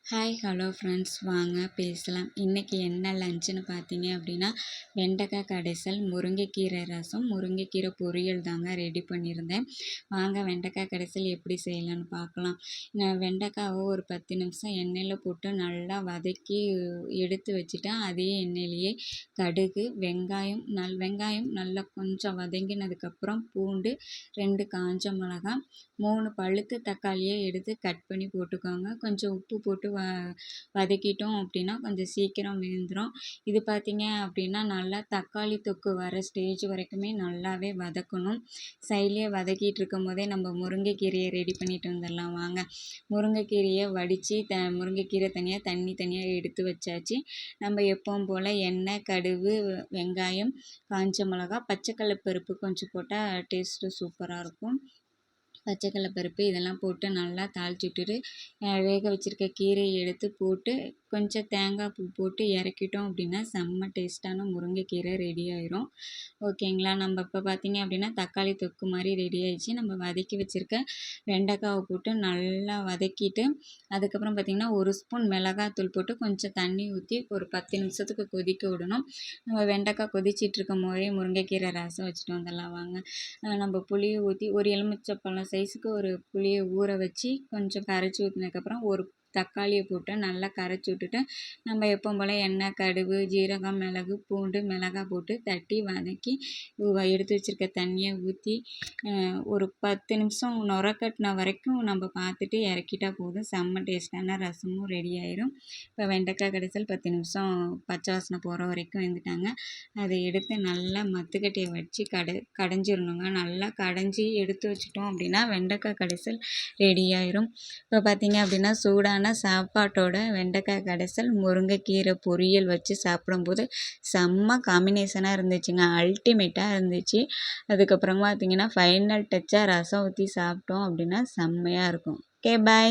Hi hello friends, வாங்க பேசலாம். இன்றைக்கி என்ன லஞ்சுன்னு பார்த்தீங்க அப்படின்னா, வெண்டைக்காய் கடைசல், முருங்கைக்கீரை ரசம், முருங்கைக்கீரை பொரியல் தாங்க ரெடி பண்ணியிருந்தேன். வாங்க வெண்டைக்காய் கடைசல் எப்படி செய்யலான்னு பார்க்கலாம். நான் வெண்டைக்காவை ஒரு 10 நிமிஷம் எண்ணெயில் போட்டு நல்லா வதக்கி எடுத்து வச்சுட்டேன். அதே எண்ணெயிலேயே கடுகு, வெங்காயம் நல்லா கொஞ்சம் வதங்கினதுக்கப்புறம் பூண்டு, 2 காஞ்ச மிளகாய், 3 பழுத்த தக்காளியை எடுத்து கட் பண்ணி போட்டுக்கோங்க. கொஞ்சம் உப்பு போட்டு வதக்கிட்டோம் அப்படின்னா கொஞ்சம் சீக்கிரம் வெந்துடும். இது பார்த்தீங்க அப்படின்னா நல்லா தக்காளி தொக்கு வர ஸ்டேஜ் வரைக்குமே நல்லாவே வதக்கணும். சைட்லேயே வதக்கிட்டு இருக்கும் போதே நம்ம முருங்கைக்கீரையை ரெடி பண்ணிட்டு வந்துடலாம். வாங்க, முருங்கைக்கீரையை வடித்து முருங்கைக்கீரை தனியாக, தண்ணி தனியாக எடுத்து வச்சாச்சு. நம்ம எப்பவும் போல் எண்ணெய், கடுகு, வெங்காயம், காஞ்ச மிளகா, பச்சைக்கடலை பருப்பு கொஞ்சம் போட்டால் டேஸ்ட்டு சூப்பராக இருக்கும். பச்சைக்கடலை பருப்பு இதெல்லாம் போட்டு நல்லா தாளிச்சு விட்டுட்டு வேக வச்சுருக்க கீரையை எடுத்து போட்டு கொஞ்சம் தேங்காய் பூ போட்டு இறக்கிட்டோம் அப்படின்னா செம்ம டேஸ்ட்டான முருங்கைக்கீரை ரெடி ஆயிரும். ஓகேங்களா, நம்ம இப்போ பார்த்தீங்க அப்படின்னா தக்காளி தொக்கு மாதிரி ரெடி ஆயிடுச்சு. நம்ம வதக்கி வச்சுருக்க வெண்டைக்காவை போட்டு நல்லா வதக்கிட்டு அதுக்கப்புறம் பார்த்திங்கன்னா 1 ஸ்பூன் மிளகாத்தூள் போட்டு கொஞ்சம் தண்ணி ஊற்றி ஒரு 10 நிமிஷத்துக்கு கொதிக்க விடணும். நம்ம வெண்டைக்காய் கொதிச்சிட்டு இருக்கும் போதே முருங்கைக்கீரை ரசம் வச்சுட்டு வந்துடலாம். வாங்க, நம்ம புளியை ஊற்றி ஒரு எலுமிச்சைப்பழம் சைஸுக்கு ஒரு புளியை ஊற வச்சு கொஞ்சம் கரைச்சி ஊற்றினதுக்கப்புறம் ஒரு தக்காளியை போட்டு நல்லா கரைச்சி விட்டுட்டு நம்ம எப்பவும் போல் எண்ணெய், கடுகு, ஜீரகம், மிளகு, பூண்டு, மிளகாய் போட்டு தட்டி வதக்கி எடுத்து வச்சுருக்க தண்ணியை ஊற்றி ஒரு 10 நிமிஷம் நுரக்கட்டின வரைக்கும் நம்ம பார்த்துட்டு இறக்கிட்டா போதும். செம்ம டேஸ்ட்டான ரசமும் ரெடி ஆயிரும். இப்போ வெண்டைக்காய் கடைசல் 10 நிமிஷம் பச்சை வாசனை போகிற வரைக்கும் வெந்துட்டாங்க. அதை எடுத்து நல்லா மத்துக்கட்டையை வச்சு கடைஞ்சிடணுங்க. நல்லா கடைஞ்சி எடுத்து வச்சிட்டோம் அப்படின்னா வெண்டைக்காய் கடைசல் ரெடி ஆயிரும். இப்போ பார்த்தீங்க அப்படின்னா சூடான சாப்பாட்டோட வெண்டைக்காய் கடைசல், முருங்கைக்கீரை பொரியல் வச்சு சாப்பிடும்போது செம்ம காம்பினேஷனாக இருந்துச்சுங்க. அல்டிமேட்டாக இருந்துச்சு. அதுக்கப்புறமா பார்த்தீங்கன்னா ஃபைனல் டச்சாக ரசம் ஊற்றி சாப்பிட்டோம் அப்படின்னா செம்மையாக இருக்கும். ஓகே, பாய்.